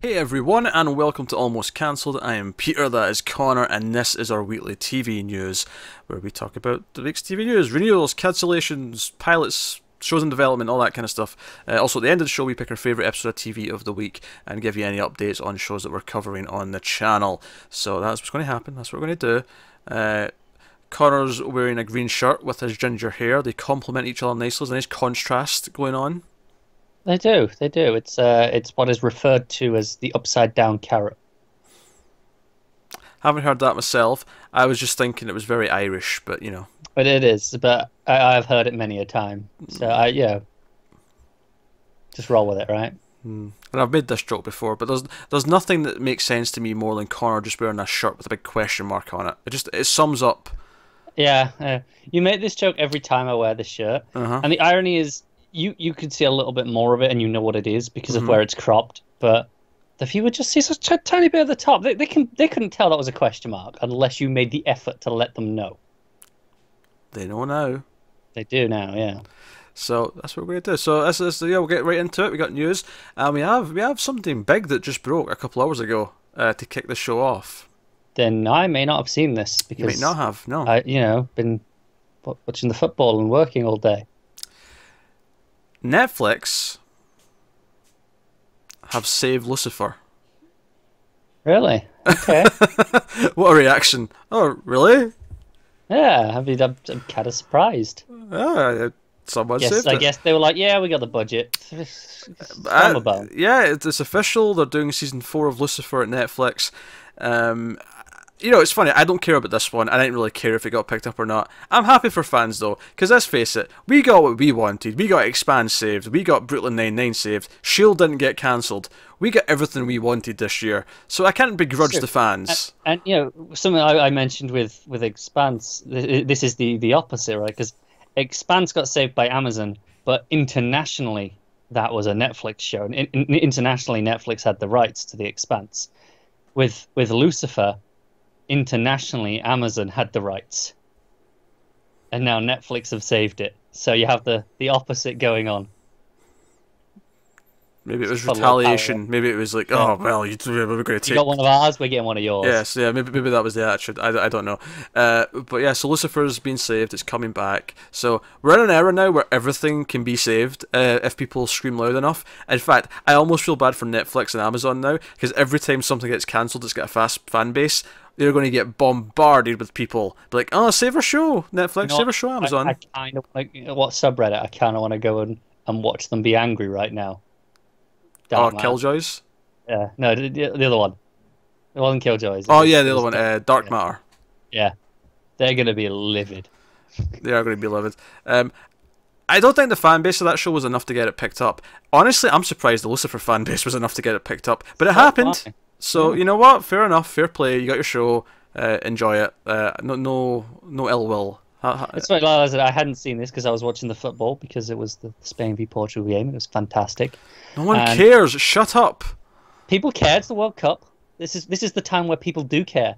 Hey everyone, and welcome to Almost Cancelled. I am Peter, that is Connor, and this is our weekly TV news, where we talk about the week's TV news, renewals, cancellations, pilots, shows in development, all that kind of stuff. Also, at the end of the show, we pick our favourite episode of TV of the week and give you any updates on shows that we're covering on the channel. So that's what's going to happen, that's what we're going to do. Connor's wearing a green shirt with his ginger hair. They complement each other nicely. There's a nice contrast going on. They do. It's what is referred to as the upside down carrot. Haven't heard that myself. I was just thinking it was very Irish, but you know. But it is. But I've heard it many a time. So just roll with it, right? And I've made this joke before, but there's nothing that makes sense to me more than Connor just wearing a shirt with a big question mark on it. It sums up. Yeah, you make this joke every time I wear this shirt, and the irony is. You could see a little bit more of it and you know what it is because of where it's cropped, but the viewer just sees a tiny bit at the top. They couldn't tell that was a question mark unless you made the effort to let them know. They know now. They do now, yeah. So that's what we're going to do. So we'll get right into it. We got news, and we have something big that just broke a couple hours ago to kick the show off. Then I may not have seen this because you might not have. No, been watching the football and working all day. Netflix have saved Lucifer. Really? Okay. What a reaction. Oh, really? Yeah, I'm kind of surprised. Someone yes, saved I it. guess they were like, yeah, we got the budget. Yeah, it's official. They're doing season 4 of Lucifer at Netflix. You know, it's funny, I don't care about this one. I didn't really care if it got picked up or not. I'm happy for fans, though, because let's face it, we got what we wanted. We got Expanse saved. We got Brooklyn Nine-Nine saved. S.H.I.E.L.D. didn't get cancelled. We got everything we wanted this year. So I can't begrudge the fans. And something I mentioned with Expanse, this is the opposite, right? Because Expanse got saved by Amazon, but internationally, that was a Netflix show. And internationally, Netflix had the rights to the Expanse. With Lucifer, internationally, Amazon had the rights, and now Netflix have saved it. So you have the opposite going on. Maybe it was retaliation. Maybe it was like, oh well, we're going to take. You got one of ours, we're getting one of yours. Yes, yeah. Maybe that was the attitude. I don't know. But yeah, so Lucifer's been saved. It's coming back. So we're in an era now where everything can be saved if people scream loud enough. In fact, I almost feel bad for Netflix and Amazon now because every time something gets cancelled, it's got a fast fan base. They're going to get bombarded with people. Be like, oh, save our show, Netflix, save our show, Amazon. I kind of like what subreddit. I kind of want to go and watch them be angry right now. Killjoys? Yeah, no, the other one. It wasn't Killjoys. Oh yeah, the other one, Dark Matter. Yeah, they're going to be livid. They are going to be livid. I don't think the fan base of that show was enough to get it picked up. Honestly, I'm surprised the Lucifer fan base was enough to get it picked up. But it happened. Fine. So, you know what? Fair enough. Fair play. You got your show. Enjoy it. No ill will. It's funny, like I said, I hadn't seen this because I was watching the football because it was the Spain v Portugal game. It was fantastic. No one cares. Shut up. People care. It's the World Cup. This is the time where people do care.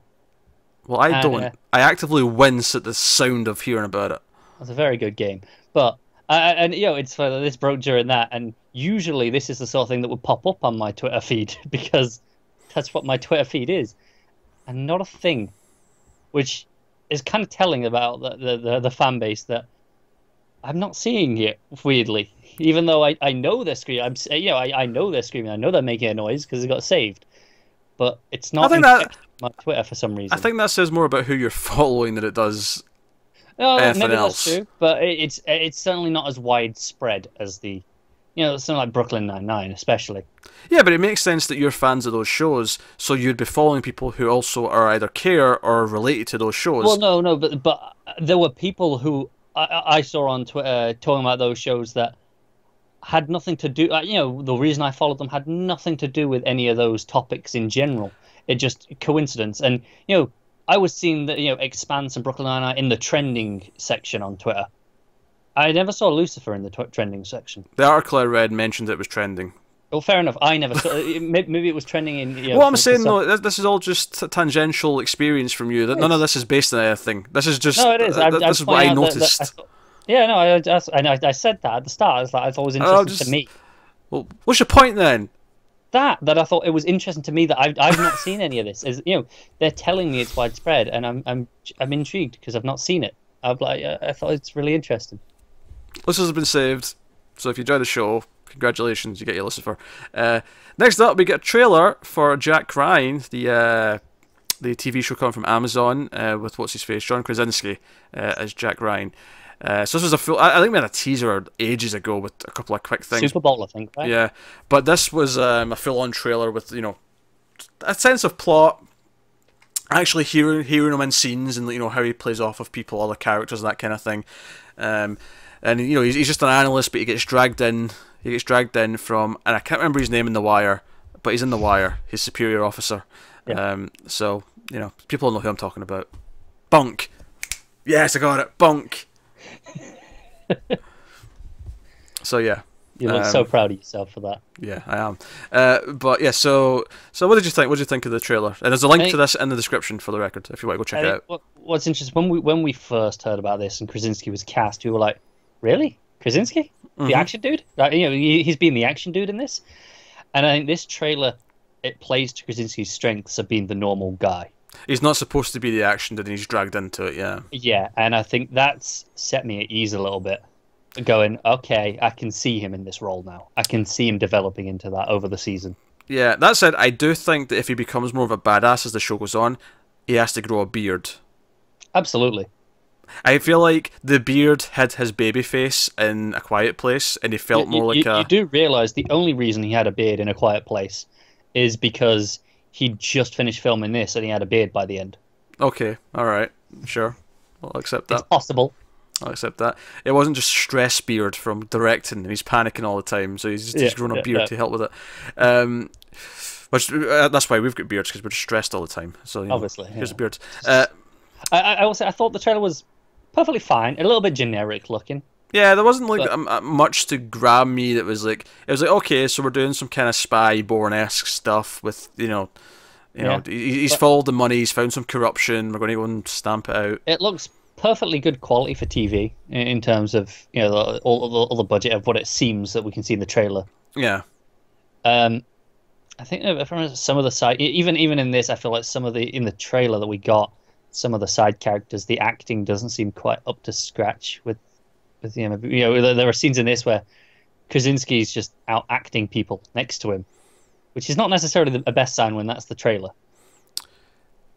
Well, I don't. I actively wince at the sound of hearing about it. It was a very good game. But, it's funny, this broke during that. And usually this is the sort of thing that would pop up on my Twitter feed because that's what my Twitter feed is. And not a thing. Which is kind of telling about the fan base that I'm not seeing it, weirdly. Even though I know they're screaming. I know they're screaming. I know they're making a noise because it got saved. But it's not my Twitter for some reason. I think that says more about who you're following than it does anything else. That's true. But it's certainly not as widespread as the... something like Brooklyn Nine-Nine, especially. Yeah, but it makes sense that you're fans of those shows, so you'd be following people who also are either care or related to those shows. Well, no, but there were people who I saw on Twitter talking about those shows that had nothing to do... the reason I followed them had nothing to do with any of those topics in general. It just coincidence. And, I was seeing that, Expanse and Brooklyn Nine-Nine in the trending section on Twitter. I never saw Lucifer in the trending section. The article I read mentioned it was trending. Well, fair enough. I never saw it. Maybe it was trending in... Well, I'm saying, though, this is all just tangential experience from you. None of this is based on anything. This is just... No, it is. This is what I noticed. I said that at the start. It's always interesting to me. Well, what's your point, then? that I thought it was interesting to me that I've not seen any of this. As you know, they're telling me it's widespread, and I'm intrigued because I've not seen it. I thought it's really interesting. Lucifer has been saved, so if you enjoy the show, congratulations, you get your Lucifer. Next up, we get a trailer for Jack Ryan, the TV show coming from Amazon, with what's his face, John Krasinski as Jack Ryan. So this was a full. I think we had a teaser ages ago with a couple of quick things. Super Bowl, I think, right? Yeah, but this was a full-on trailer with a sense of plot. Actually, hearing him in scenes and how he plays off of people, other characters, and that kind of thing. And he's just an analyst, but he gets dragged in. He gets dragged in from, and I can't remember his name in The Wire, but he's in The Wire. His superior officer. Yeah. So people know who I'm talking about. Bunk. Yes, I got it. Bunk. So yeah. You look so proud of yourself for that. Yeah, I am. But yeah, so what did you think? What did you think of the trailer? And there's a link to this in the description for the record if you want to go check it out. What's interesting when we first heard about this and Krasinski was cast, we were like, really, Krasinski, the action dude? Like, he's been the action dude in this. And I think this trailer, it plays to Krasinski's strengths of being the normal guy. He's not supposed to be the action dude, and he's dragged into it. Yeah. Yeah, and I think that's set me at ease a little bit. Going, okay, I can see him in this role now. I can see him developing into that over the season. Yeah, that said, I do think that if he becomes more of a badass as the show goes on, he has to grow a beard. Absolutely. I feel like the beard hid his baby face in A Quiet Place, and he felt more like a... You do realise the only reason he had a beard in A Quiet Place is because he just finished filming this and he had a beard by the end. Okay, alright, sure. I'll accept that. It's possible. I'll accept that. It wasn't just stress beard from directing, and he's panicking all the time, so he's grown a beard to help with it. That's why we've got beards, because we're just stressed all the time. So obviously, here's a beard. I will say I thought the trailer was perfectly fine, a little bit generic looking. Yeah, there wasn't much to grab me. That was like okay, so we're doing some kind of spy Bourne-esque stuff with he's followed the money, he's found some corruption. We're going to go and stamp it out. It looks perfectly good quality for TV in terms of all the budget of what it seems that we can see in the trailer. Yeah. I think from some of the side, even in this, I feel like in the trailer that we got, some of the side characters, the acting doesn't seem quite up to scratch with there are scenes in this where Krasinski's just out acting people next to him, which is not necessarily the best sign when that's the trailer.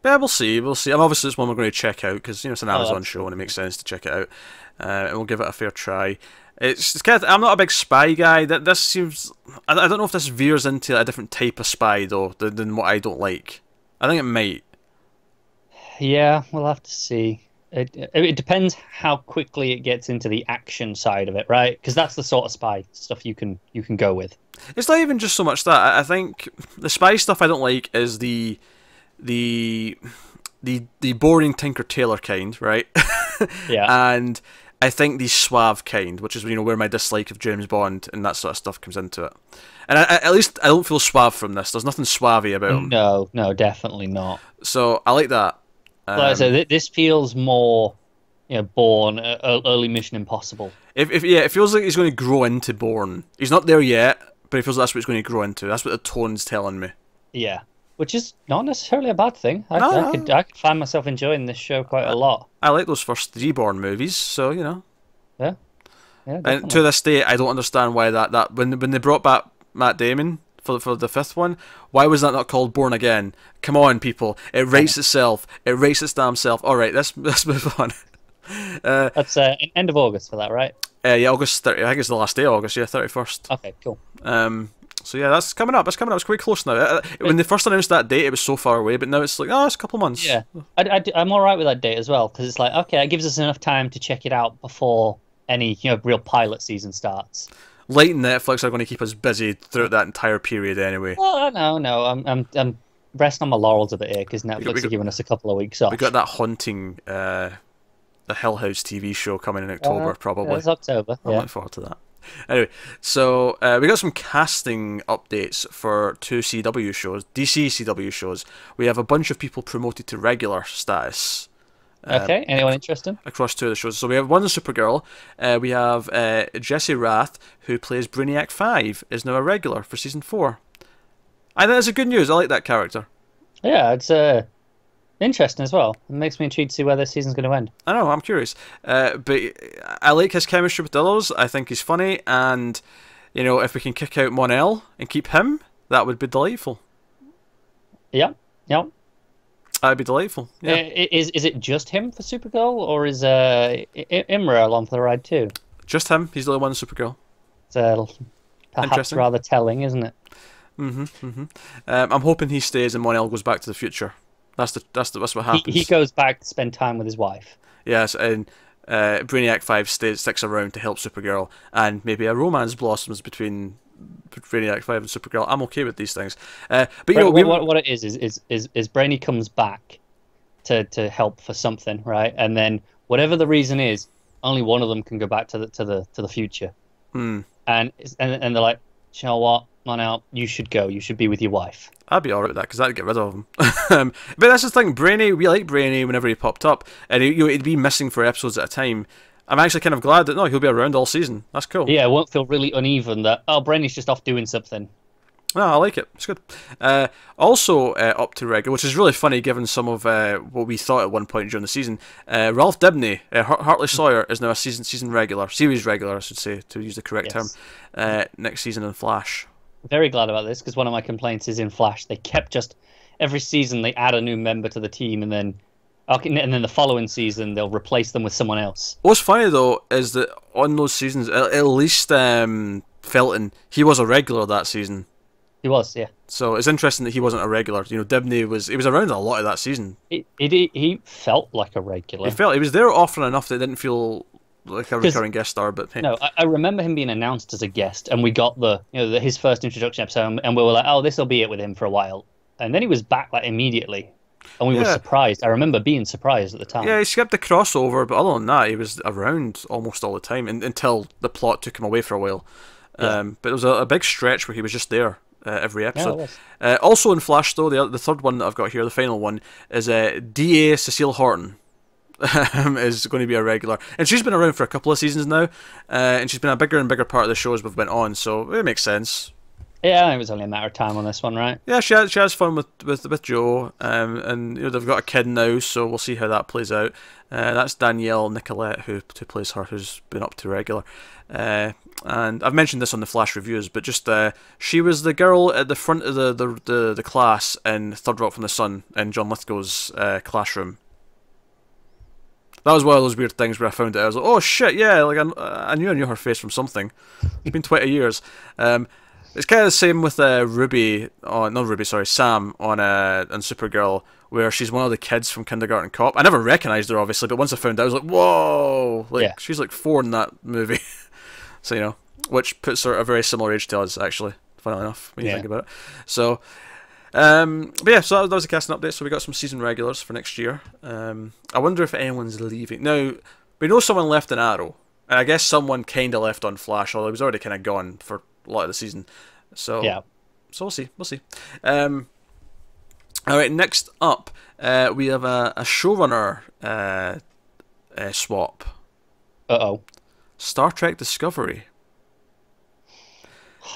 Yeah, we'll see. And obviously it's one we're going to check out because it's an Amazon show and it makes sense to check it out. And we'll give it a fair try. It's kind of, I'm not a big spy guy. This seems, I don't know if this veers into a different type of spy though than what I don't like. I think it might. Yeah, we'll have to see. It depends how quickly it gets into the action side of it, right? Because that's the sort of spy stuff you can go with. It's not even just so much that. I think the spy stuff I don't like is the boring Tinker Tailor kind, right? Yeah. And I think the suave kind, which is where my dislike of James Bond and that sort of stuff comes into it. And at least I don't feel suave from this. There's nothing suave about him. No, definitely not. So I like that. So this feels more, Bourne, early Mission Impossible. It feels like he's going to grow into Bourne. He's not there yet, but it feels like that's what he's going to grow into. That's what the tone's telling me. Yeah. Which is not necessarily a bad thing. I could find myself enjoying this show quite a lot. I like those first 3 Bourne movies, so Yeah. Yeah. And to this day, I don't understand why that when they brought back Matt Damon for the 5th one, why was that not called Born Again? Come on, people! It rates itself. It rates its damn self. All right, let's move on. That's end of August for that, right? Yeah, August 30. I think it's the last day of August. Yeah, 31st. Okay, cool. So yeah, that's coming up. It's quite close now. When they first announced that date, it was so far away, but now it's like, it's a couple of months. Yeah, I'm all right with that date as well, because it's like, okay, it gives us enough time to check it out before any real pilot season starts. Light and Netflix are going to keep us busy throughout that entire period anyway. Well, no, I'm resting on my laurels a bit here because Netflix are giving us a couple of weeks off. We got that haunting, the Hill House TV show coming in October, probably. It's October. I'm looking forward to that. Anyway, so we got some casting updates for 2 CW shows, DC CW shows. We have a bunch of people promoted to regular status. Okay, anyone interested? Across 2 of the shows. So we have one Supergirl. We have Jesse Rath, who plays Brainiac 5, is now a regular for season 4. I think that's a good news. I like that character. Yeah, it's interesting as well. It makes me intrigued to see where this season's going to end. I know, I'm curious. But I like his chemistry with Dillos. I think he's funny, and you know, if we can kick out Mon-El and keep him, that would be delightful. Yeah, yeah. That'd be delightful. Yeah. Is it just him for Supergirl, or is Imra along for the ride too? Just him. He's the only one Supergirl. It's perhaps rather telling, isn't it? I'm hoping he stays and Mon-El goes back to the future. That's what happens. He goes back to spend time with his wife. Yes, and Brainiac 5 sticks around to help Supergirl, and maybe a romance blossoms between Brainiac 5 and Supergirl. I'm okay with these things. But you know, what it is Brainy comes back to help for something, right? And then whatever the reason is, only one of them can go back to the future. And they're like, you know what, Mon-El, you should go. You should be with your wife. I'd be alright with that, because I'd get rid of him. But that's the thing, Brainy, we like Brainy whenever he popped up, and he'd be missing for episodes at a time. I'm actually kind of glad that, no, he'll be around all season. That's cool. Yeah, it won't feel really uneven that, oh, Brainy's just off doing something. No, I like it. It's good. Also up to regular, which is really funny given some of what we thought at one point during the season. Ralph Dibny, Hartley Sawyer, is now a series regular, I should say, to use the correct term, next season in Flash. Very glad about this, because one of my complaints is in Flash, they kept just every season they add a new member to the team, and then the following season they'll replace them with someone else. What's funny though is that on those seasons, at least Felton, he was a regular that season. He was, yeah. So it's interesting that he wasn't a regular. You know, Dibny was around a lot of that season. He felt like a regular. He was there often enough that it didn't feel like a recurring guest star, but hey. No, I remember him being announced as a guest, and we got his first introduction episode, and we were like, oh, this will be it with him for a while, and then he was back like immediately, and we were surprised. I remember being surprised at the time. Yeah, he skipped the crossover, but other than that, he was around almost all the time until the plot took him away for a while. But it was a big stretch where he was just there every episode. Yeah, also in Flash, though, the third one that I've got here, the final one, is D.A. Cecile Horton. Is going to be a regular, and she's been around for a couple of seasons now, and she's been a bigger and bigger part of the show as we've went on, so it makes sense. Yeah, it was only a matter of time on this one, right? Yeah, she has fun with Joe, and you know, they've got a kid now, so we'll see how that plays out. That's Danielle Nicolette who plays her, who's been up to regular, and I've mentioned this on the Flash reviews, but just she was the girl at the front of the class in Third Rock from the Sun in John Lithgow's classroom. That was one of those weird things where I found it. I was like, oh shit, yeah, like I knew her face from something. It's been 20 years. It's kind of the same with Sam on Supergirl, where she's one of the kids from Kindergarten Cop. I never recognised her, obviously, but once I found out, I was like, whoa! Like, she's like 4 in that movie. So, you know, which puts her at a very similar age to us, actually, funnily enough, when you think about it. So, but yeah, so that was a casting update. So we got some season regulars for next year. I wonder if anyone's leaving. Now, we know someone left in Arrow, and I guess someone kind of left on Flash, although he was already kind of gone for a lot of the season. So so we'll see. All right, next up, we have a showrunner swap. Star Trek Discovery.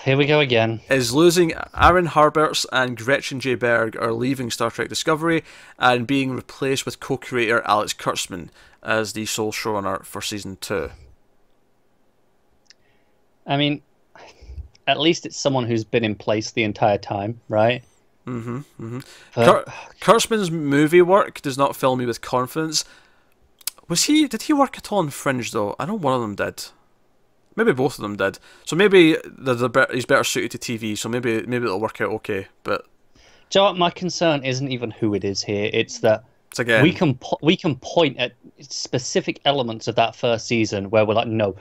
Here we go again. Is losing. Aaron Harberts and Gretchen J. Berg are leaving Star Trek Discovery and being replaced with co-creator Alex Kurtzman as the sole showrunner for season 2. I mean, at least it's someone who's been in place the entire time, right? Kurtzman's movie work does not fill me with confidence. Did he work at all on Fringe though? I know one of them did. Maybe both of them did. So maybe he's better suited to TV. So maybe it'll work out okay. But do you know what? My concern isn't even who it is here. It's that we can point at specific elements of that first season where we're like, no,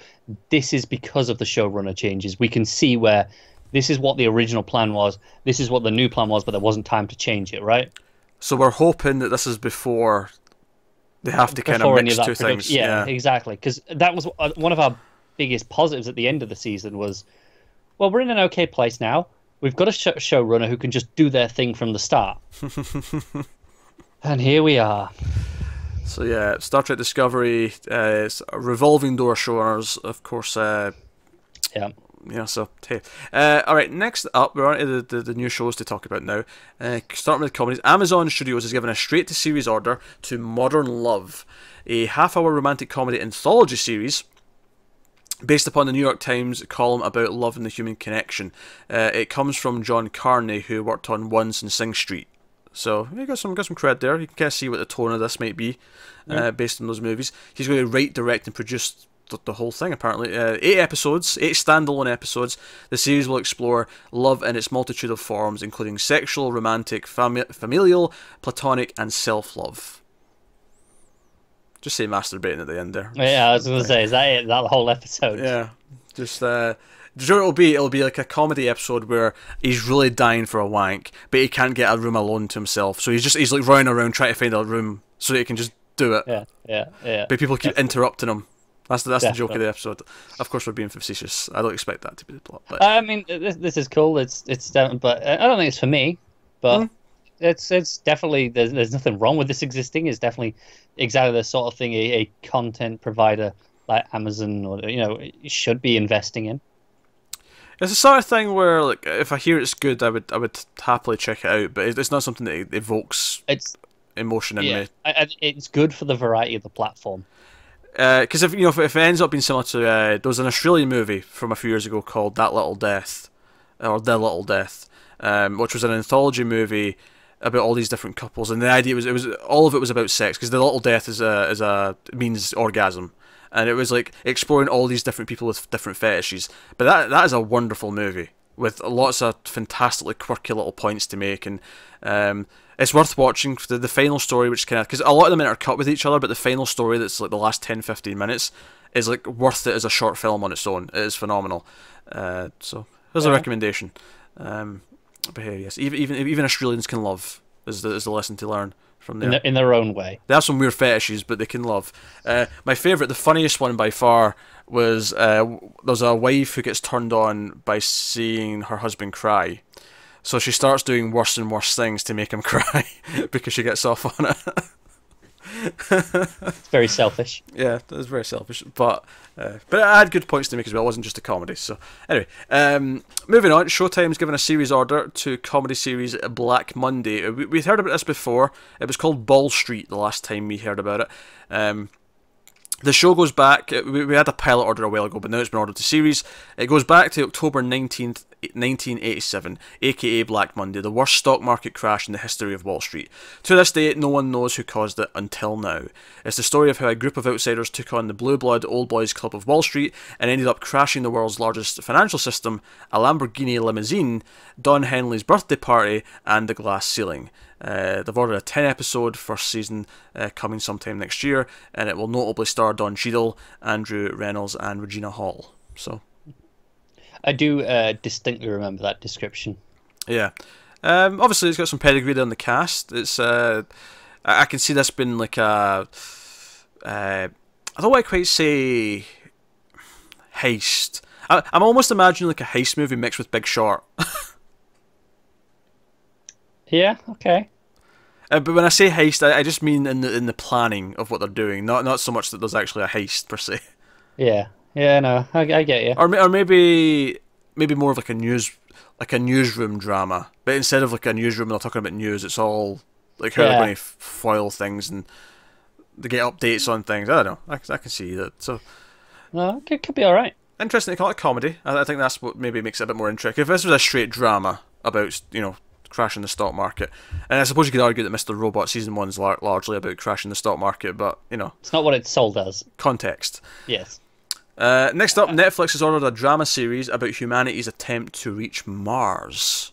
this is because of the showrunner changes. We can see where this is what the original plan was. This is what the new plan was, but there wasn't time to change it, right? So we're hoping that this is before they have to kind of mix two things. Yeah, exactly. Because that was one of our biggest positives at the end of the season was, well, we're in an okay place now. We've got a showrunner who can just do their thing from the start. And here we are. So yeah, Star Trek Discovery is a revolving door showrunners. Of course, Yeah. Yeah, so hey. All right, next up, we're on to the new shows to talk about now. Starting with comedies, Amazon Studios has given a straight-to-series order to Modern Love, a half-hour romantic comedy anthology series based upon the New York Times column about love and the human connection. It comes from John Carney, who worked on Once and Sing Street. So you got some cred there. You can kind of see what the tone of this might be, based on those movies. He's going to write, direct, and produce the whole thing, apparently. 8 episodes, 8 standalone episodes. The series will explore love in its multitude of forms, including sexual, romantic, familial, platonic, and self-love. Just say masturbating at the end there. Yeah, I was going to say, is that it? That whole episode? Yeah, just do you know what it'll be? It'll be like a comedy episode where he's really dying for a wank, but he can't get a room alone to himself. So he's like running around trying to find a room so that he can just do it. Yeah. But people keep interrupting him. That's the joke of the episode. Of course, we're being facetious. I don't expect that to be the plot. But I mean, this is cool. It's but I don't think it's for me. But it's definitely there's nothing wrong with this existing. It's definitely exactly the sort of thing a content provider like Amazon or should be investing in. It's the sort of thing where, like, if I hear it's good, I would happily check it out. But it's not something that evokes emotion in me. It's good for the variety of the platform. Because if it ends up being similar to there was an Australian movie from a few years ago called That Little Death, or The Little Death, which was an anthology movie about all these different couples, and the idea was all of it was about sex, because the little death means orgasm. And it was like exploring all these different people with different fetishes. But that is a wonderful movie with lots of fantastically quirky little points to make, and it's worth watching. The final story, which kind of, because a lot of them intercut with each other, but the final story that's like the last 10-15 minutes is like worth it as a short film on its own. It is phenomenal. So there's a recommendation. But hey, yes, even Australians can love is the lesson to learn from there. In their own way. They have some weird fetishes, but they can love. My favourite, the funniest one by far, was there's a wife who gets turned on by seeing her husband cry. So she starts doing worse and worse things to make him cry because she gets off on it. It's very selfish. Yeah, it was very selfish, but it had good points to make as well. It wasn't just a comedy. So anyway, moving on. Showtime's given a series order to comedy series Black Monday. We'd heard about this before. It was called Ball Street the last time we heard about it. The show goes back. We had a pilot order a while ago, but now it's been ordered to series. It goes back to October 19th, 1987, aka Black Monday, the worst stock market crash in the history of Wall Street. To this day, no one knows who caused it until now. It's the story of how a group of outsiders took on the blue blood old boys club of Wall Street and ended up crashing the world's largest financial system, a Lamborghini limousine, Don Henley's birthday party, and the glass ceiling. They've ordered a 10-episode first season coming sometime next year, and it will notably star Don Cheadle, Andrew Reynolds, and Regina Hall. So, I do distinctly remember that description. Yeah, obviously it's got some pedigree there in the cast. It's I can see this being like a I don't want to quite say heist. I'm almost imagining like a heist movie mixed with Big Short. Yeah. Okay. But when I say heist, I just mean in the planning of what they're doing, not so much that there's actually a heist per se. Yeah, no, I get you. Or maybe more of like a newsroom drama, but instead of like a newsroom, they're talking about news. It's all like how they're going to foil things and they get updates on things. I don't know. I can see that. So, no, it could be all right. Interesting to call it comedy. I think that's what maybe makes it a bit more interesting. If this was a straight drama about crashing the stock market, and I suppose you could argue that Mr. Robot season 1's largely about crashing the stock market, but it's not what it's sold as. Context. Yes. Next up, Netflix has ordered a drama series about humanity's attempt to reach Mars.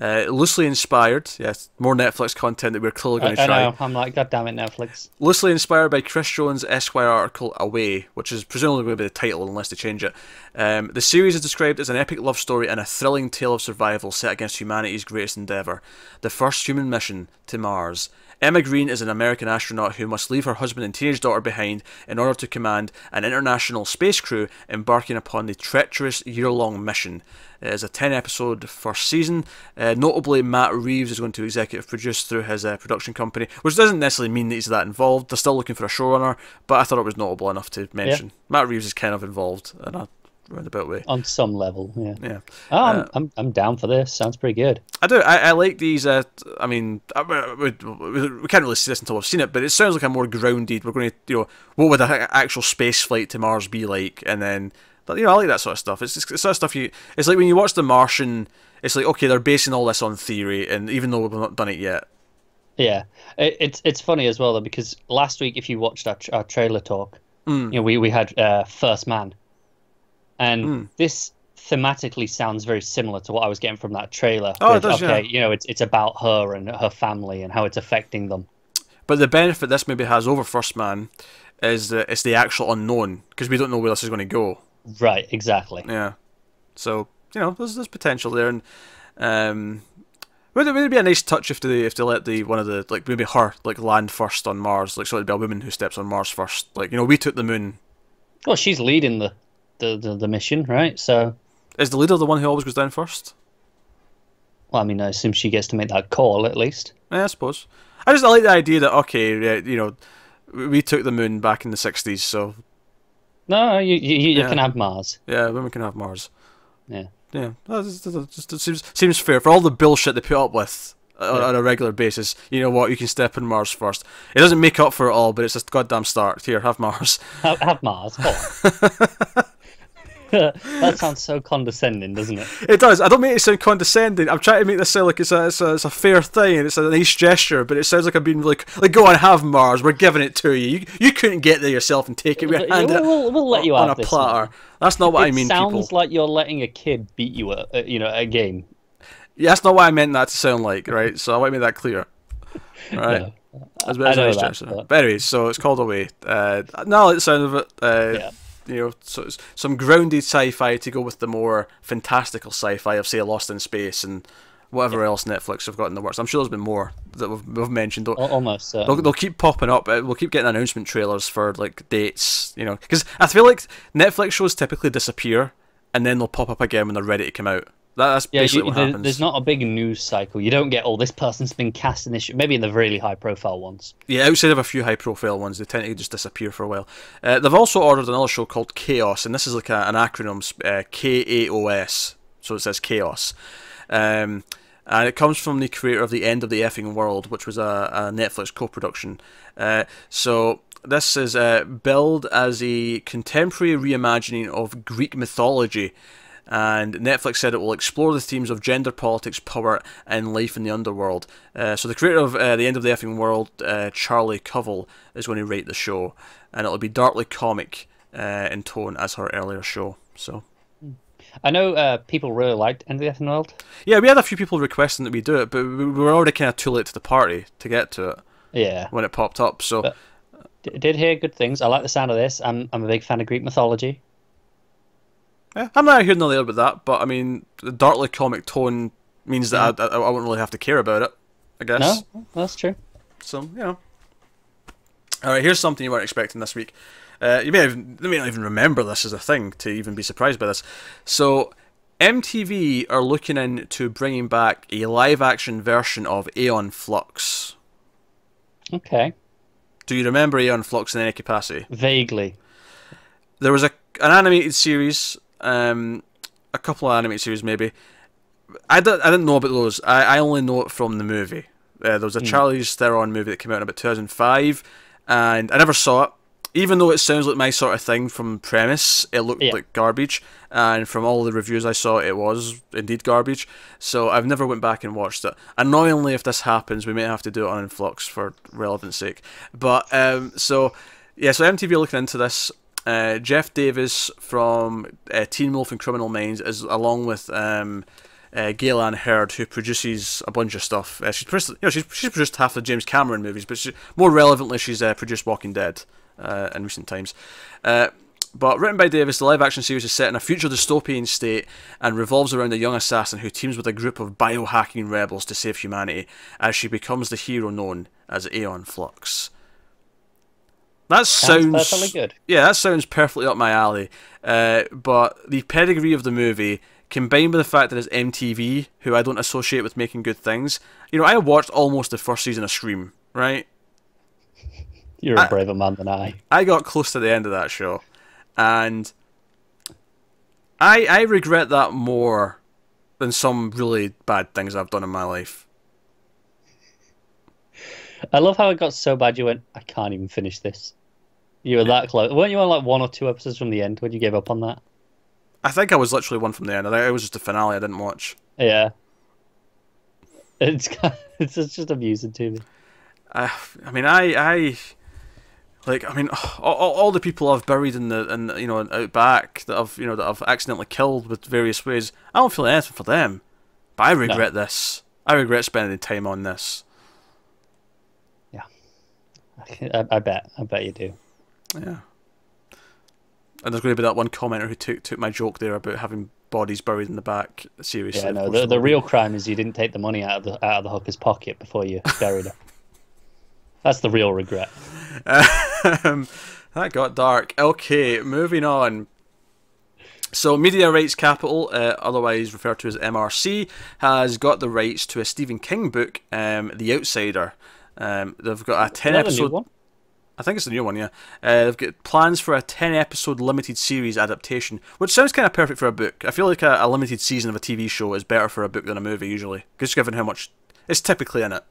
Loosely inspired, yes, more Netflix content that we're clearly going to try. I know, I'm like, God damn it, Netflix. Loosely inspired by Chris Jones' Esquire article Away, which is presumably going to be the title unless they change it. The series is described as an epic love story and a thrilling tale of survival set against humanity's greatest endeavour, the first human mission to Mars. Emma Green is an American astronaut who must leave her husband and teenage daughter behind in order to command an international space crew embarking upon the treacherous year-long mission. It is a 10-episode first season. Notably, Matt Reeves is going to executive produce through his production company, which doesn't necessarily mean that he's that involved. They're still looking for a showrunner, but I thought it was notable enough to mention. Yeah. Matt Reeves is kind of involved in a roundabout way. On some level, yeah. Yeah. Oh, I'm down for this. Sounds pretty good. I do. I like these. I mean, we can't really see this until we've seen it, but it sounds like a more grounded. We're going to, what would an actual space flight to Mars be like? And then, I like that sort of stuff. It's just the sort of stuff It's like when you watch The Martian. It's like, okay, they're basing all this on theory, and even though we've not done it yet. Yeah, it's funny as well though, because last week, if you watched our trailer talk, we had First Man, and this thematically sounds very similar to what I was getting from that trailer. Oh, it does, yeah. It's about her and her family and how it's affecting them. But the benefit this maybe has over First Man is that it's the actual unknown, because we don't know where this is going to go. Right, exactly. Yeah. So, there's potential there, and would it be a nice touch if they let one of the, like, maybe her, like, land first on Mars, like, so it'd be a woman who steps on Mars first. Like, we took the moon. Well, she's leading the mission, right? So is the leader the one who always goes down first? Well, I mean, I assume she gets to make that call at least. Yeah, I suppose. I like the idea that, okay, we took the moon back in the 60s, so... No, you can have Mars. Yeah, women can have Mars. Yeah. Yeah, it seems fair. For all the bullshit they put up with on a regular basis, you know what, you can step on Mars first. It doesn't make up for it all, but it's a goddamn start. Here, have Mars. Have Mars, come on. That sounds so condescending, doesn't it? It does. I don't make it sound condescending. I'm trying to make this sound like it's a fair thing and it's a nice gesture, but it sounds like I'm being like go on, have Mars. We're giving it to you. You couldn't get there yourself and take it. We'll let you on have a platter. That's not what I mean. It sounds like you're letting a kid beat you at a game. Yeah, that's not what I meant that to sound like, right? So I want to make that clear. Right. No, that's a nice gesture. But anyways, so it's called Away. Now I like the sound of it. Yeah. So it's some grounded sci-fi to go with the more fantastical sci-fi of, say, Lost in Space and whatever else Netflix have got in the works. I'm sure there's been more that we've mentioned. Almost. They'll keep popping up. We'll keep getting announcement trailers for like dates, because I feel like Netflix shows typically disappear and then they'll pop up again when they're ready to come out. That's basically what happens. There's not a big news cycle. You don't get, this person's been cast in this, maybe in the really high-profile ones. Yeah, outside of a few high-profile ones, they tend to just disappear for a while. They've also ordered another show called Chaos, and this is like an acronym, KAOS, so it says Chaos. And it comes from the creator of The End of the Effing World, which was a Netflix co-production. So this is billed as a contemporary reimagining of Greek mythology. And Netflix said it will explore the themes of gender, politics, power, and life in the underworld. So the creator of The End of the Effing World, Charlie Covell, is going to write the show. And it'll be darkly comic in tone as her earlier show. So I know people really liked End of the Effing World. Yeah, we had a few people requesting that we do it, but we were already kind of too late to the party to get to it. Yeah. When it popped up, so... But did hear good things. I like the sound of this. I'm a big fan of Greek mythology. Yeah, I'm not hearing nothing about that, but I mean, the darkly comic tone means that I won't really have to care about it, I guess. No, that's true. So, Alright, here's something you weren't expecting this week. You may not even remember this as a thing to even be surprised by this. So, MTV are looking into bringing back a live-action version of Aeon Flux. Okay. Do you remember Aeon Flux in any capacity? Vaguely. There was an animated series, a couple of animated series maybe. I didn't know about those. I only know it from the movie. There was a Charlize Theron movie that came out in about 2005, and I never saw it. Even though it sounds like my sort of thing from premise, it looked like garbage, and from all the reviews I saw, it was indeed garbage. So I've never went back and watched it. Annoyingly, if this happens, we may have to do it on Influx for relevance sake. But so MTV are looking into this. Jeff Davis from Teen Wolf and Criminal Minds is along with Gaylan Hurd, who produces a bunch of stuff. She's produced half the James Cameron movies, but more relevantly, she's produced Walking Dead in recent times. But written by Davis, the live-action series is set in a future dystopian state and revolves around a young assassin who teams with a group of biohacking rebels to save humanity as she becomes the hero known as Aeon Flux. That sounds perfectly good. Yeah, that sounds perfectly up my alley. But the pedigree of the movie, combined with the fact that it's MTV, who I don't associate with making good things. I watched almost the first season of Scream, right? You're a braver man than I. I got close to the end of that show, and I regret that more than some really bad things I've done in my life. I love how it got so bad you went, I can't even finish this. You were that close. Weren't you on like 1 or 2 episodes from the end when you gave up on that? I think I was literally one from the end. I think it was just the finale I didn't watch. Yeah. It's just amusing to me. I mean, I all the people I've buried in out back that I've accidentally killed with various ways. I don't feel anything for them, but I regret this. I regret spending time on this. Yeah, I bet you do. Yeah. And there's going to be that one commenter who took my joke there about having bodies buried in the back seriously. Yeah, no, the real crime is you didn't take the money out of the hooker's pocket before you buried her. That's the real regret. That got dark. Okay, moving on. So, Media Rights Capital, otherwise referred to as MRC, has got the rights to a Stephen King book, The Outsider. They've got a 10-episode... one? I think it's the new one, yeah. They've got plans for a 10-episode limited series adaptation, which sounds kind of perfect for a book. I feel like a limited season of a TV show is better for a book than a movie, usually, just given how much is typically in it.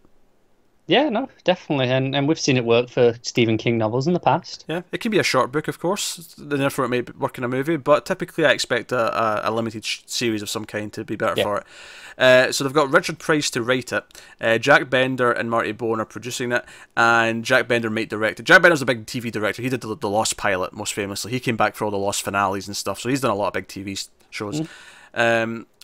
Yeah, no, definitely, and we've seen it work for Stephen King novels in the past. Yeah, it can be a short book, of course, therefore it may work in a movie, but typically I expect a limited series of some kind to be better for it. So they've got Richard Price to write it, Jack Bender and Marty Bowen are producing it, and Jack Bender might direct it. Jack Bender's a big TV director. He did the Lost pilot, most famously. He came back for all the Lost finales and stuff, so he's done a lot of big TV shows.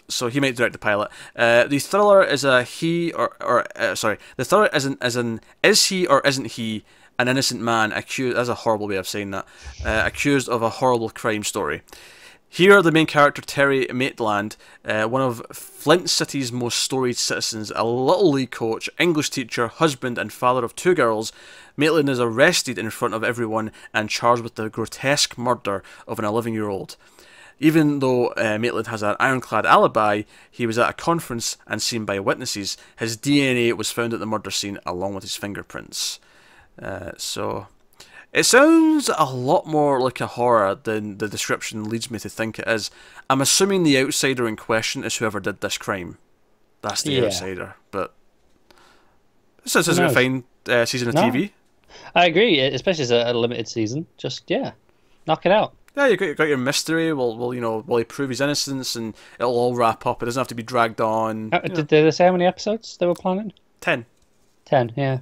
So he might direct the pilot. The thriller is a he or sorry. The thriller is he or isn't he an innocent man accused? That's a horrible way of saying that. Accused of a horrible crime story. Here, the main character Terry Maitland, one of Flint City's most storied citizens, a little league coach, English teacher, husband, and father of 2 girls. Maitland is arrested in front of everyone and charged with the grotesque murder of an 11-year-old. Even though Maitland has an ironclad alibi, he was at a conference and seen by witnesses. His DNA was found at the murder scene along with his fingerprints. So it sounds a lot more like a horror than the description leads me to think it is. I'm assuming the outsider in question is whoever did this crime. That's the outsider. But this is a fine season of TV. I agree, especially as a limited season. Just, knock it out. Yeah, you got your mystery. Will he prove his innocence, and it'll all wrap up. It doesn't have to be dragged on. Did they say how many episodes they were planning? 10. 10, yeah.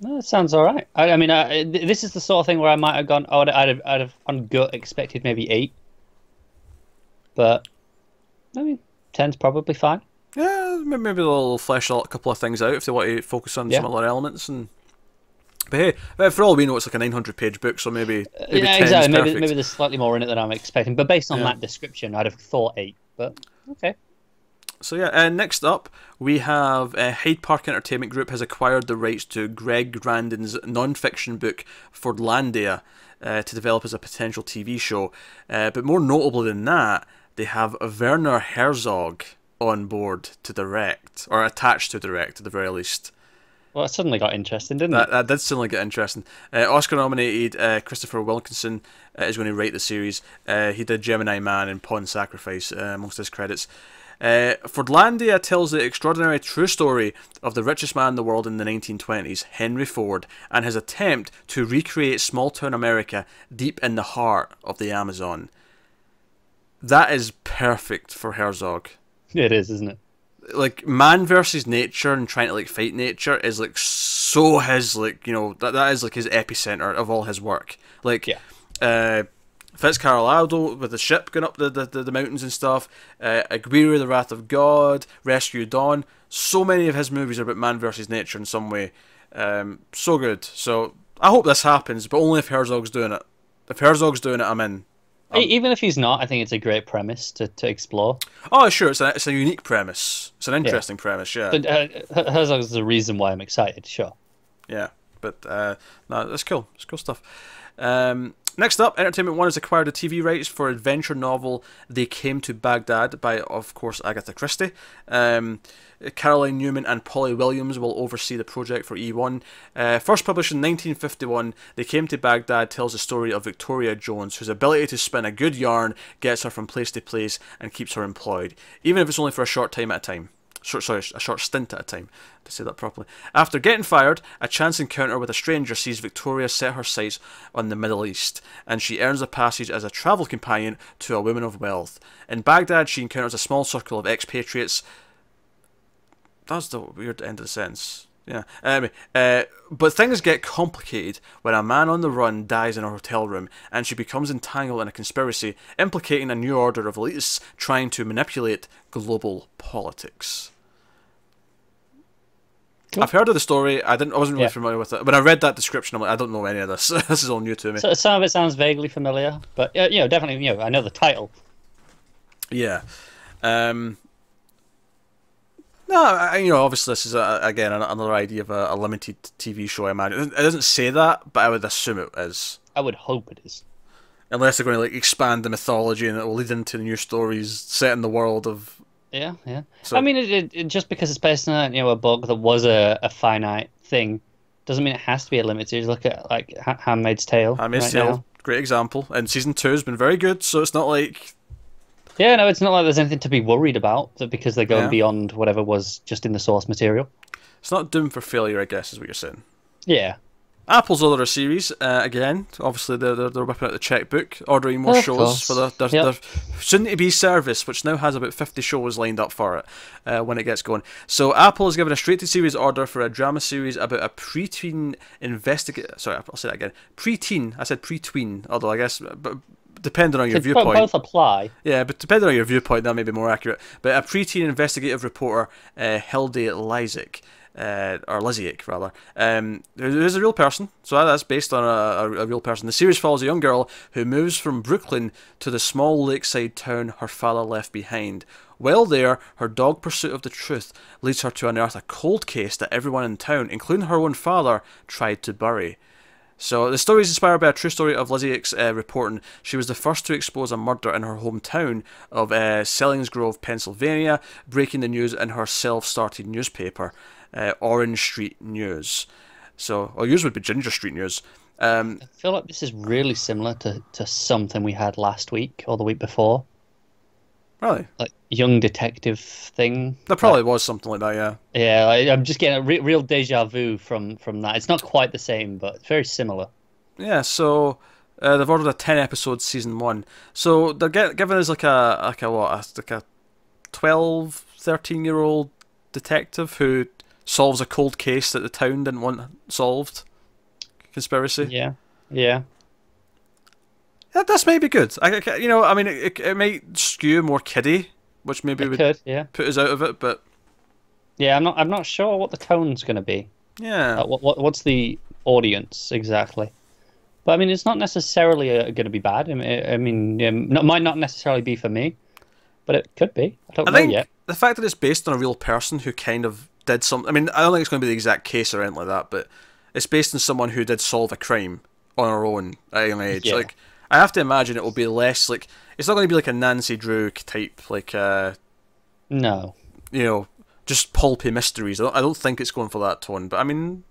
No, that sounds all right. I mean, this is the sort of thing where I might have gone. Oh, I'd have on gut expected maybe 8, but I mean, 10's probably fine. Yeah, maybe they'll flesh a couple of things out if they want to focus on some other elements and. But hey, for all we know, it's like a 900-page book, so maybe 10 exactly. is perfect. Maybe there's slightly more in it than I'm expecting. But based on that description, I'd have thought 8. But okay. So next up we have Hyde Park Entertainment Group has acquired the rights to Greg Grandin's non-fiction book Fordlandia to develop as a potential TV show. But more notably than that, they have Werner Herzog on board to direct, or attached to direct at the very least. Well, it suddenly got interesting, didn't it? That did suddenly get interesting. Oscar-nominated Christopher Wilkinson is going to write the series. He did Gemini Man and Pawn Sacrifice amongst his credits. Fordlandia tells the extraordinary true story of the richest man in the world in the 1920s, Henry Ford, and his attempt to recreate small-town America deep in the heart of the Amazon. That is perfect for Herzog. It is, isn't it? Like, man versus nature and trying to like fight nature is like so his, like, that is like his epicenter of all his work. Like, Fitzcarraldo with the ship going up the mountains and stuff, Aguirre, The Wrath of God, Rescue Dawn. So many of his movies are about man versus nature in some way. So good. So I hope this happens, but only if Herzog's doing it. If Herzog's doing it, I'm in. Even if he's not, I think it's a great premise to explore. Oh, sure, it's a unique premise. It's an interesting premise, yeah. But Herzog is the reason why I'm excited, sure. Yeah, but no, that's cool. It's cool stuff. Next up, Entertainment One has acquired the TV rights for adventure novel They Came to Baghdad by, of course, Agatha Christie. Caroline Newman and Polly Williams will oversee the project for E1. First published in 1951, They Came to Baghdad tells the story of Victoria Jones, whose ability to spin a good yarn gets her from place to place and keeps her employed, even if it's only for a short time at a time. A short stint at a time, to say that properly. After getting fired, a chance encounter with a stranger sees Victoria set her sights on the Middle East, and she earns a passage as a travel companion to a woman of wealth. In Baghdad, she encounters a small circle of expatriates. That's the weird end of the sentence. Yeah. But things get complicated when a man on the run dies in a hotel room, and she becomes entangled in a conspiracy implicating a new order of elitists trying to manipulate global politics. Cool. I've heard of the story. I wasn't really familiar with it. When I read that description, I'm like, I don't know any of this. This is all new to me. So some of it sounds vaguely familiar, but definitely, I know the title. Yeah. No, obviously this is again another idea of a limited TV show. I imagine it doesn't say that, but I would assume it is. I would hope it is, unless they're going to expand the mythology and it will lead into new stories set in the world of. Yeah. So, I mean, it just because it's based on a book that was a finite thing, doesn't mean it has to be a limited series. Look at like Handmaid's Tale. Handmaid's Tale, great example, and season 2 has been very good. So it's not like. Yeah, no, it's not like there's anything to be worried about because they're going beyond whatever was just in the source material. It's not doomed for failure, I guess, is what you're saying. Yeah. Apple's other series, again, obviously they're whipping out the checkbook, ordering more shows for their soon-to-be service, which now has about 50 shows lined up for it when it gets going. So Apple has given a straight-to-series order for a drama series about a pre-tween Sorry, I'll say that again. Pre-teen. I said pre-tween, although I guess... depending on your viewpoint. Both apply. Yeah, but depending on your viewpoint, that may be more accurate. But a preteen investigative reporter, Hilde Lysick, or Lysiak, rather, who is a real person. So that's based on a real person. The series follows a young girl who moves from Brooklyn to the small lakeside town her father left behind. While there, her dog pursuit of the truth leads her to unearth a cold case that everyone in town, including her own father, tried to bury. So the story is inspired by a true story of Lysiak's reporting. She was the first to expose a murder in her hometown of Selinsgrove, Pennsylvania, breaking the news in her self-started newspaper, Orange Street News. So, or yours would be Ginger Street News. I feel like this is really similar to something we had last week or the week before. Really? Like young detective thing. There probably was something like that, yeah. Yeah, I'm just getting a real deja vu from that. It's not quite the same, but it's very similar. Yeah, so they've ordered a 10-episode season 1. So they're giving us like a 12, 13-year-old detective who solves a cold case that the town didn't want solved. Conspiracy. Yeah. This may be good. I mean, it might skew more kiddie, which maybe would put us out of it. But yeah, I'm not sure what the tone's going to be. Yeah. What's the audience exactly? But I mean, it's not necessarily going to be bad. I mean, it might not necessarily be for me, but it could be. I don't know yet. The fact that it's based on a real person who kind of did something. I mean, I don't think it's going to be the exact case or anything like that, but it's based on someone who did solve a crime on her own at a young age. Yeah. Like, I have to imagine it will be less like it's not going to be like a Nancy Drew type like no, just pulpy mysteries. I don't think it's going for that tone. But I mean,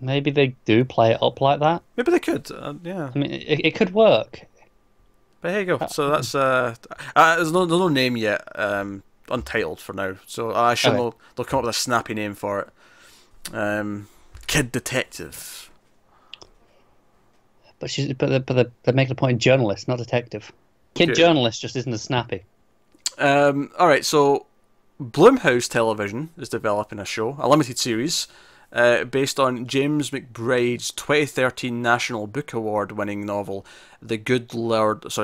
maybe they do play it up like that. Maybe they could. Yeah. I mean, it could work. But here you go. So that's there's no name yet. Untitled for now. So I assume they'll come up with a snappy name for it. Kid Detective. But they're making a point journalist, not detective. Kid journalist just isn't as snappy. Alright, so Blumhouse Television is developing a limited series, based on James McBride's 2013 National Book Award winning novel, The Good Lord Bird.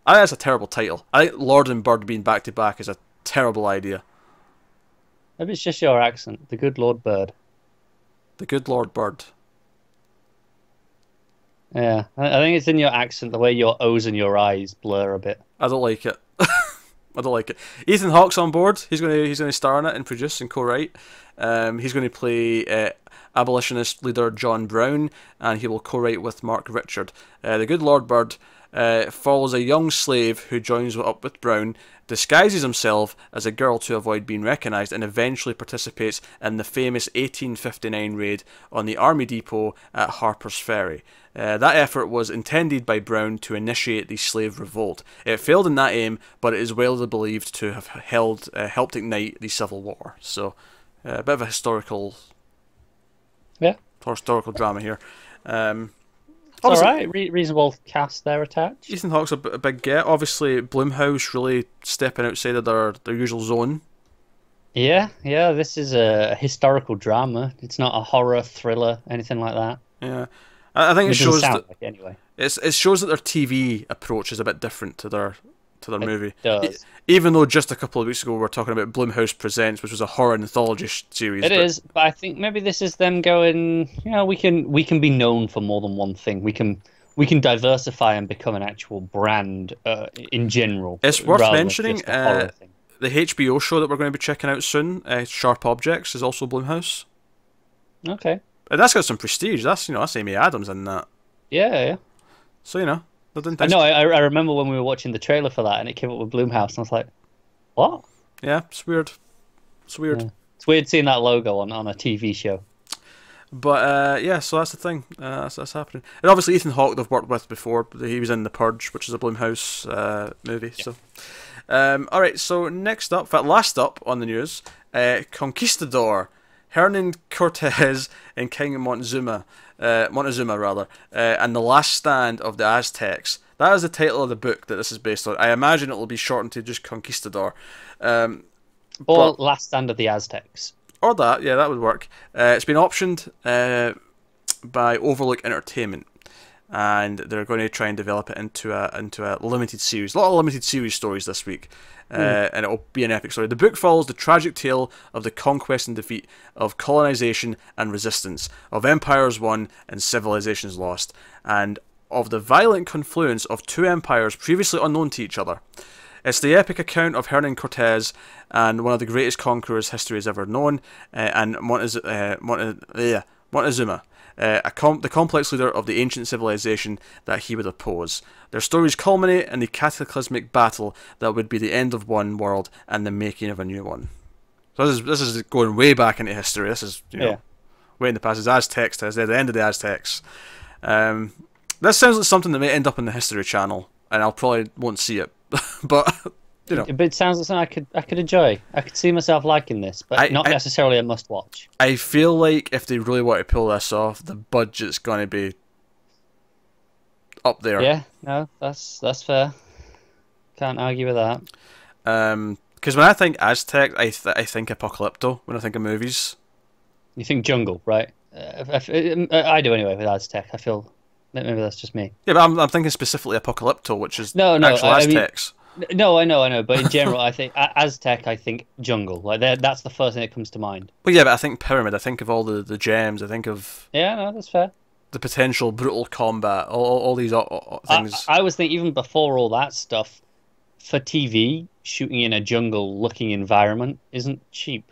I think that's a terrible title. I think Lord and Bird being back to back is a terrible idea. Maybe it's just your accent. The Good Lord Bird. The Good Lord Bird. Yeah, I think it's in your accent, the way your O's and your I's blur a bit. I don't like it. I don't like it. Ethan Hawke's on board. He's gonna star in it and produce and co-write. He's going to play abolitionist leader John Brown, and he will co-write with Mark Richard. The good Lord Bird follows a young slave who joins up with Brown, disguises himself as a girl to avoid being recognised, and eventually participates in the famous 1859 raid on the army depot at Harper's Ferry. That effort was intended by Brown to initiate the slave revolt. It failed in that aim, but it is widely believed to have helped ignite the Civil War. So, a bit of a historical drama here. All right, reasonable cast there attached. Ethan Hawke's a big get. Obviously, Blumhouse really stepping outside of their usual zone. Yeah, this is a historical drama. It's not a horror, thriller, anything like that. Yeah. I think it shows that like it anyway. It shows that their TV approach is a bit different to their movie. It does. Even though just a couple of weeks ago we were talking about Blumhouse Presents, which was a horror anthology series. It is, but I think maybe this is them going, we can be known for more than one thing. We can diversify and become an actual brand in general. It's worth mentioning the HBO show that we're going to be checking out soon, Sharp Objects, is also Blumhouse. Okay. And that's got some prestige. That's Amy Adams in that. Yeah. So I know. I remember when we were watching the trailer for that, and it came up with Blumhouse, and I was like, "What?" Yeah, it's weird. Yeah. It's weird seeing that logo on a TV show. But so that's the thing. That's happening. And obviously Ethan Hawke they've worked with before. He was in The Purge, which is a Blumhouse movie. Yeah. So, all right. So next up, last up on the news, Conquistador. Hernan Cortez and King Montezuma, and the Last Stand of the Aztecs. That is the title of the book that this is based on. I imagine it will be shortened to just Conquistador. Or Last Stand of the Aztecs. Or that, yeah, that would work. It's been optioned by Overlook Entertainment, and they're going to try and develop it into a limited series. A lot of limited series stories this week. And it will be an epic story. The book follows the tragic tale of the conquest and defeat, of colonization and resistance, of empires won and civilizations lost, and of the violent confluence of two empires previously unknown to each other. It's the epic account of Hernan Cortez and one of the greatest conquerors history has ever known, and Montezuma. The complex leader of the ancient civilization that he would oppose. Their stories culminate in the cataclysmic battle that would be the end of one world and the making of a new one. So this is going way back into history. This is way in the past. It's Aztecs. It's the end of the Aztecs. This sounds like something that may end up in the History Channel, and I'll probably won't see it, but. But it sounds like something I could enjoy. I could see myself liking this, but not necessarily a must-watch. I feel like if they really want to pull this off, the budget's going to be up there. Yeah, no, that's fair. Can't argue with that. Because when I think Aztec, I think Apocalypto when I think of movies. You think jungle, right? I do anyway with Aztec. I feel maybe that's just me. Yeah, but I'm thinking specifically Apocalypto, which is actual Aztecs. No, I know, but in general, I think Aztec. I think jungle. Like that's the first thing that comes to mind. Well, yeah, but I think pyramid. I think of all the gems. I think of that's fair. The potential brutal combat. All these things. I was thinking even before all that stuff, for TV, shooting in a jungle-looking environment isn't cheap.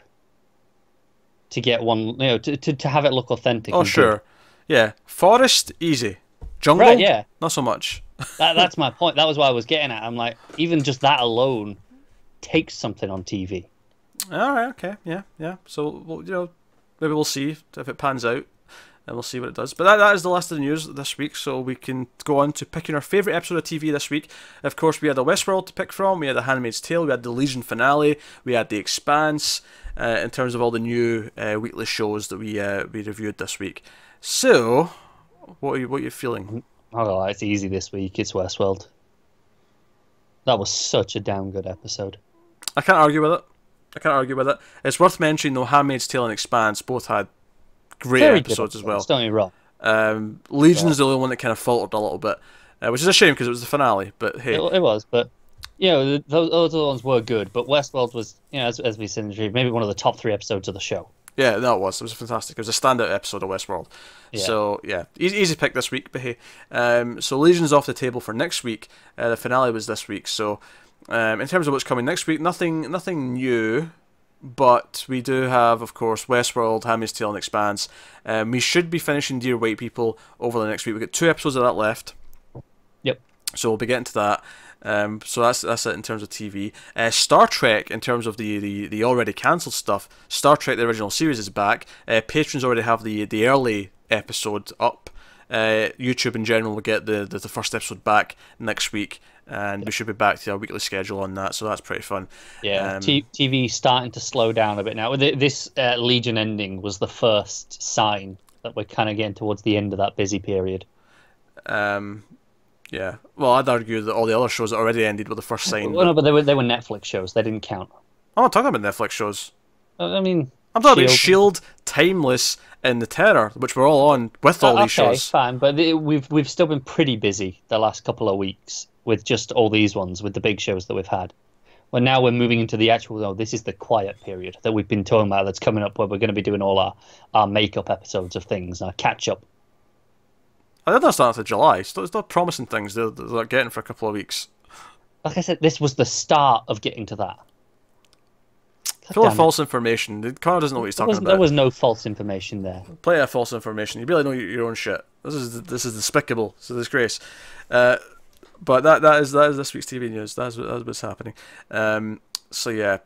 To get one, to have it look authentic. Oh sure, yeah. Forest easy, jungle, right? Yeah, not so much. That's my point. That was what I was getting at. I'm like, even just that alone takes something on TV. All right, okay, yeah. So, maybe we'll see if it pans out, and we'll see what it does. But that is the last of the news this week, so we can go on to picking our favourite episode of TV this week. Of course, we had The Westworld to pick from, we had The Handmaid's Tale, we had The Legion finale, we had The Expanse, in terms of all the new weekly shows that we reviewed this week. So, what are you feeling? Oh, it's easy this week. It's Westworld. That was such a damn good episode. I can't argue with it. It's worth mentioning, though, Handmaid's Tale and Expanse both had great episodes as well. Don't get me wrong. Legion's the only one that kind of faltered a little bit, which is a shame because it was the finale. But hey, it was. But those other ones were good. But Westworld was, as we said in the review, maybe one of the top 3 episodes of the show. Yeah, no, it was fantastic. It was a standout episode of Westworld. Yeah. So, yeah, easy pick this week, but hey. So Legion's off the table for next week. The finale was this week, so In terms of what's coming next week, nothing new. But we do have, of course, Westworld, Handmaid's Tale, and Expanse. We should be finishing Dear White People over the next week. We've got 2 episodes of that left. Yep. So we'll be getting to that. So that's it in terms of TV. Star Trek, in terms of the already cancelled stuff, Star Trek, the original series, is back. Patrons already have the early episode up. YouTube in general will get the first episode back next week. And we should be back to our weekly schedule on that, so that's pretty fun. Yeah, TV starting to slow down a bit now. This Legion ending was the first sign that we're kind of getting towards the end of that busy period. Yeah. Well, I'd argue that all the other shows that already ended were the first sign. Well, no, but they were Netflix shows. They didn't count. I'm not talking about Netflix shows. I mean, I'm talking about Shield, Timeless, and The Terror, which we're all on with all these shows. Okay, fine, but we've still been pretty busy the last couple of weeks with just all these ones, with the big shows that we've had. Well, now we're moving into the actual, this is the quiet period that we've been talking about that's coming up, where we're going to be doing all our makeup episodes of things, our catch-up. I think that's not until July. It's not promising things they're getting for a couple of weeks. Like I said, this was the start of getting to that. Full of false information. Connor doesn't know what he's talking about. There was no false information there. Plenty of false information. You barely know your own shit. This is despicable. It's a disgrace. But that is this week's TV news. That's what's happening. So yeah,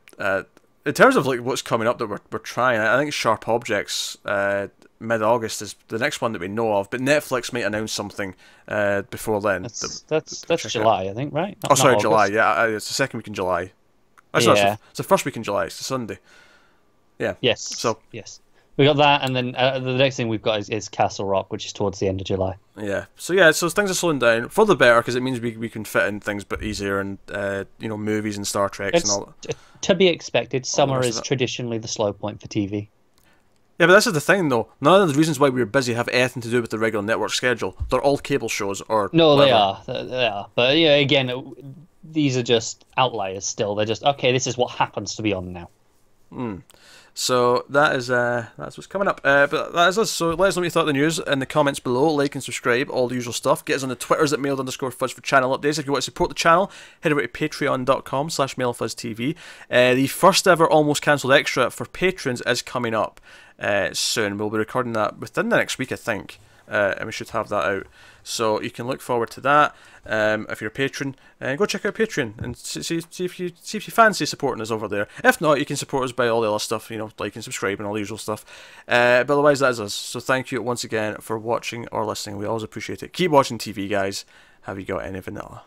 in terms of like what's coming up that we're trying, I think Sharp Objects mid-August is the next one that we know of. But Netflix might announce something before then. That's July, I think, right? Not August. July. Yeah, it's the second week in July. Actually, yeah. It's the first week in July. It's the Sunday. Yeah. Yes. So yes. We got that, and then the next thing we've got is Castle Rock, which is towards the end of July. Yeah. So things are slowing down for the better, because it means we can fit in things but easier, and movies and Star Treks and all. To be expected. Summer is traditionally the slow point for TV. Yeah, but this is the thing, though. None of the reasons why we're busy have anything to do with the regular network schedule. They're all cable shows, or no, whatever. They are. But yeah, again, these are just outliers. Still, they're just okay. This is what happens to be on now. So that's what's coming up. But that is us. So let us know what you thought of the news in the comments below. Like and subscribe, all the usual stuff. Get us on the Twitters at mailed_fuzz for channel updates. If you want to support the channel, head over to patreon.com/mailfuzztv. The first ever Almost Cancelled Extra for patrons is coming up soon. We'll be recording that within the next week, I think. And we should have that out. So you can look forward to that. If you're a patron, go check out Patreon and see if you fancy supporting us over there. If not, you can support us by all the other stuff, like and subscribe and all the usual stuff. But otherwise, that is us. So thank you once again for watching or listening. We always appreciate it. Keep watching TV, guys. Have you got any vanilla?